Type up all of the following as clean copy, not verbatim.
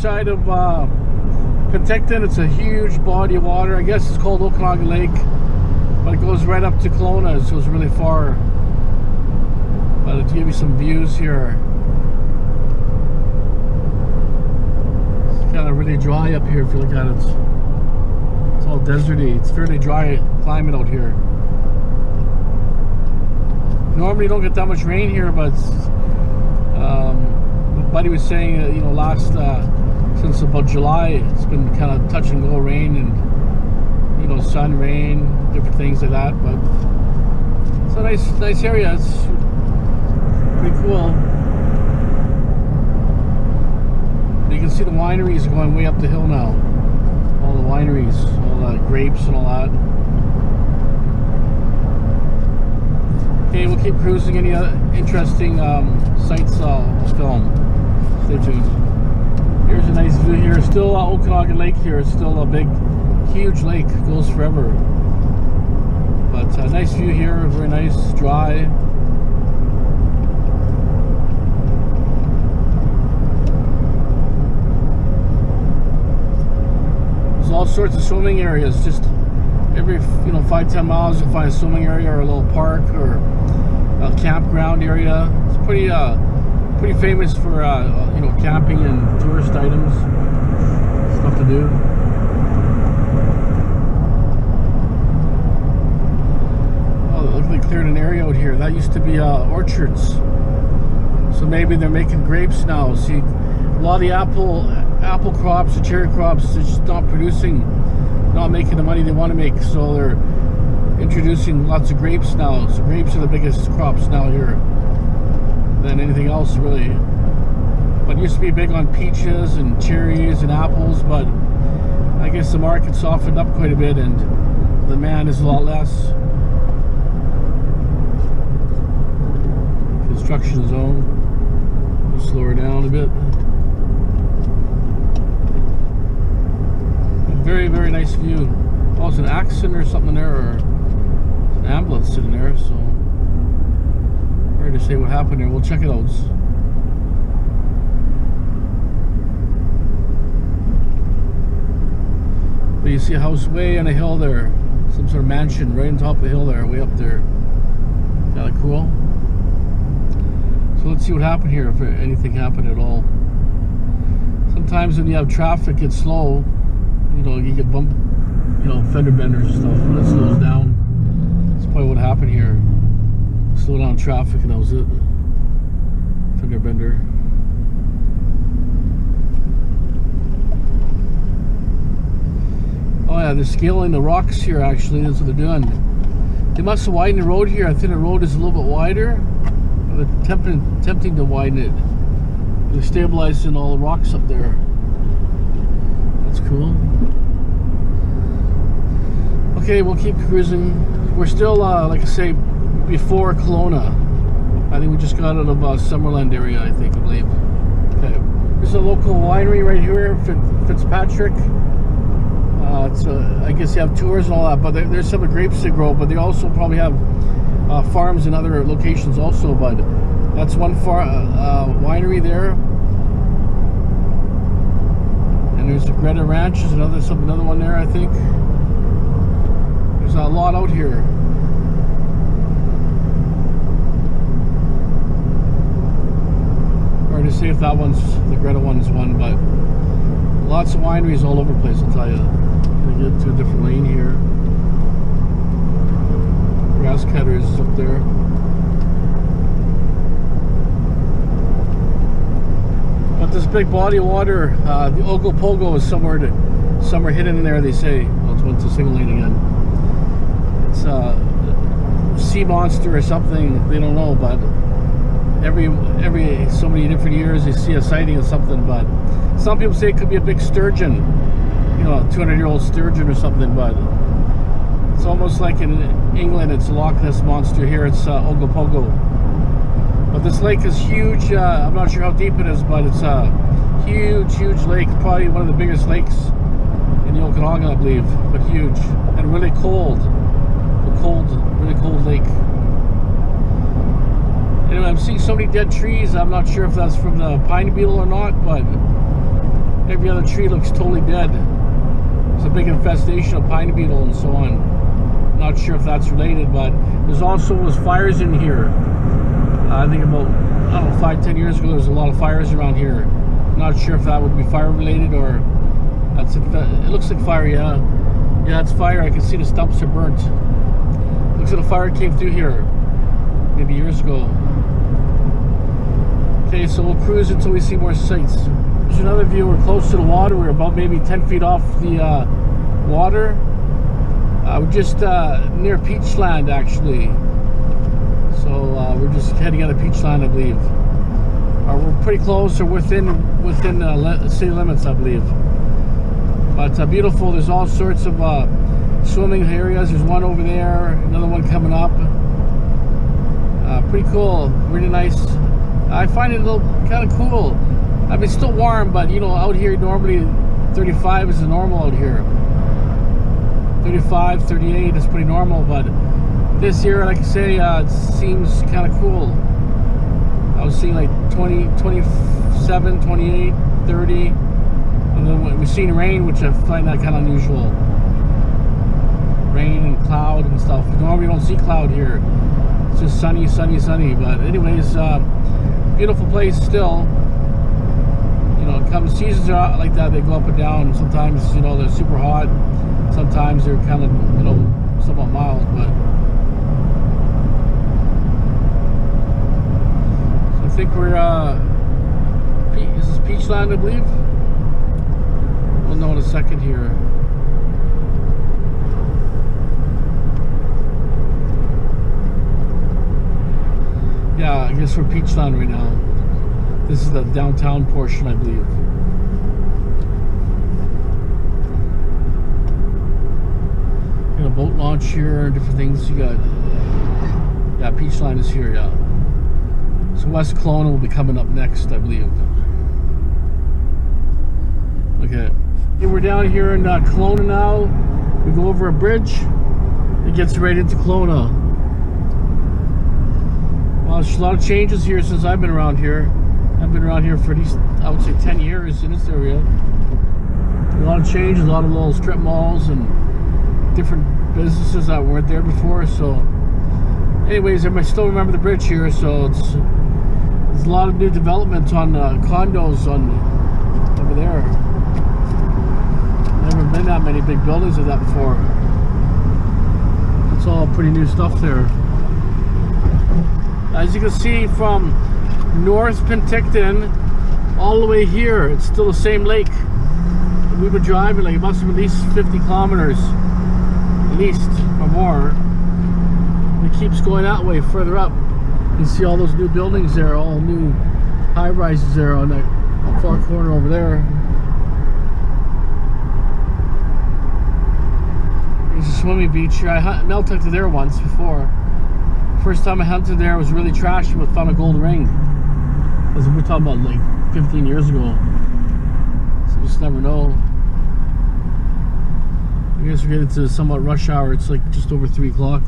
side of Penticton. It's a huge body of water. I guess it's called Okanagan Lake, but it goes right up to Kelowna, so it's really far. But to give you some views here, it's kind of really dry up here if you look at it. It's all deserty. It's fairly dry climate out here. Normally you don't get that much rain here, but buddy was saying, you know, last since about July, it's been kind of touch and go rain, and you know, sun, rain, different things like that. But it's a nice area. It's pretty cool. You can see the wineries are going way up the hill now. All the wineries, all the grapes and all that. Okay, we'll keep cruising. Any other interesting sights I'll film. Stay tuned. Here's a nice view here. Still Okanagan Lake here. It's still a big, huge lake. It goes forever. But a nice view here. Very nice, dry. There's all sorts of swimming areas. Just every 5-10 miles you'll find a swimming area or a little park or a campground area. It's pretty famous for camping and tourist items, stuff to do. Oh, look, they cleared an area out here. That used to be orchards, so maybe they're making grapes now. See, a lot of the apple crops, the cherry crops, they're just not producing, not making the money they want to make, so they're introducing lots of grapes now. So grapes are the biggest crops now here than anything else, really. But it used to be big on peaches and cherries and apples, but I guess the market softened up quite a bit and the demand is a lot less. Construction zone. We'll slow her down a bit. Very, very nice view. Oh, it's an accident or something there, or an ambulance sitting there, so hard to say what happened there. We'll check it out. But you see a house way on a hill there, some sort of mansion right on top of the hill there, way up there. Kind of cool. So let's see what happened here, if anything happened at all. Sometimes when you have traffic, it's slow. You know, you get bumped, fender benders and stuff, when it slows down. That's probably what happened here. Slow down traffic and that was it. Fender bender. Oh yeah, they're scaling the rocks here actually, that's what they're doing. They must have widened the road here. I think the road is a little bit wider. They're attempting to widen it. They're stabilizing all the rocks up there. That's cool. Okay, we'll keep cruising. We're still, like I say, before Kelowna. I think we just got out of Summerland area, I believe. Okay, there's a local winery right here, Fitzpatrick. I guess you have tours and all that, but there's some grapes they grow, but they also probably have farms in other locations also. But that's one winery there. And there's a Greta Ranch, there's another one there, I think. There's a lot out here. Hard to say if that one's the Greta one's one, but lots of wineries all over the place, I'll tell you. We get to a different lane here. Grass cutters up there. But this big body of water, the Ogopogo is somewhere hidden in there, they say. Well, it's went to single lane again. It's a sea monster or something, they don't know, but every so many different years they see a sighting of something. But some people say it could be a big sturgeon, a 200-year-old sturgeon or something, but it's almost like in England it's a Loch Ness monster. Here it's Ogopogo. But this lake is huge. I'm not sure how deep it is, but it's a huge lake, probably one of the biggest lakes in the Okanagan, I believe, but huge and really cold. Really cold lake. Anyway, I'm seeing so many dead trees. I'm not sure if that's from the pine beetle or not, but Every other tree looks totally dead. There's a big infestation of pine beetle and so on. Not sure if that's related, but there's also fires in here. I think about, I don't know, 5-10 years ago, there was a lot of fires around here. Not sure if that would be fire related or that's it looks like fire, yeah. Yeah, it's fire. I can see the stumps are burnt. Looks like a fire came through here maybe years ago. Okay, so we'll cruise until we see more sights. There's another view. We're close to the water. We're about maybe 10 feet off the water. We're just near Peachland, actually. So we're just heading out of Peachland, I believe. We're pretty close, or within city limits, I believe. But beautiful. There's all sorts of swimming areas. There's one over there, another one coming up. Pretty cool. Really nice. I find it a little kind of cool. I mean, it's still warm, but you know, out here normally 35 is the normal out here. 35, 38 is pretty normal, but this year, like I say, it seems kind of cool. I was seeing like 20, 27, 28, 30, and then we've seen rain, which I find that kind of unusual. Rain and cloud and stuff. Normally you don't see cloud here. It's just sunny, sunny, sunny. But anyways, beautiful place still. You know, come seasons are like that, they go up and down. Sometimes, you know, they're super hot. Sometimes they're kind of, you know, somewhat mild, but so I think we're is this Peachland, I believe? We'll know in a second here. Yeah, I guess we're Peachland right now. This is the downtown portion, I believe. Got a boat launch here, different things. You got, yeah, Peachland is here, yeah. So West Kelowna will be coming up next, I believe. Okay. We're down here in Kelowna now. We go over a bridge. It gets right into Kelowna. Well, there's a lot of changes here since I've been around here. I've been around here for at least, I would say, 10 years in this area. A lot of changes, a lot of little strip malls and different businesses that weren't there before. So anyways, I still remember the bridge here. So there's a lot of new development on condos on over there. Never been that many big buildings of that before. It's all pretty new stuff there. As you can see from North Penticton all the way here, it's still the same lake. We were driving, like, it must have been at least 50 kilometers, at least, or more. And it keeps going that way, further up. You can see all those new buildings there, all new high-rises there on that far corner over there. There's a swimming beach here. I hunted there once before. First time I hunted there, was really trashy, but found a gold ring. As we're talking about like 15 years ago. So you just never know. I guess we're getting to somewhat rush hour. It's like just over 3 o'clock.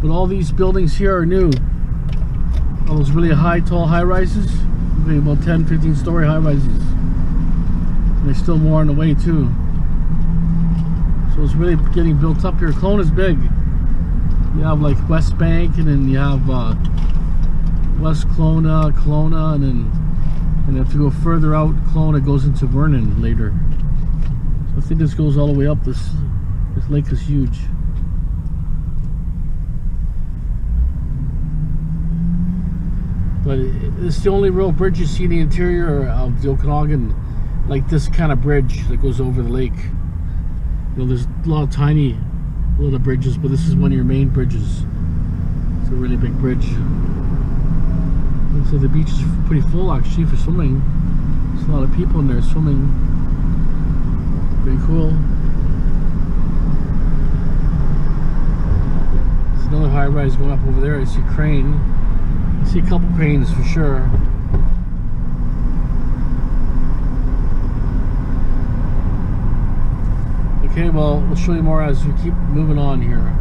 But all these buildings here are new. All those really high, tall high-rises. Maybe about 10, 15-story high-rises. And there's still more on the way too. So it's really getting built up here. Kelowna's big. You have like West Bank, and then you have West Kelowna, and then if you go further out, Kelowna goes into Vernon later. So I think this goes all the way up. This lake is huge. But it's the only real bridge you see in the interior of the Okanagan, like this kind of bridge that goes over the lake. You know, there's a lot of tiny little bridges, but this is one of your main bridges. It's a really big bridge. Looks like the beach is pretty full actually for swimming. There's a lot of people in there swimming. Pretty cool. There's another high rise going up over there. I see a crane. I see a couple cranes for sure. Okay, well, we'll show you more as we keep moving on here.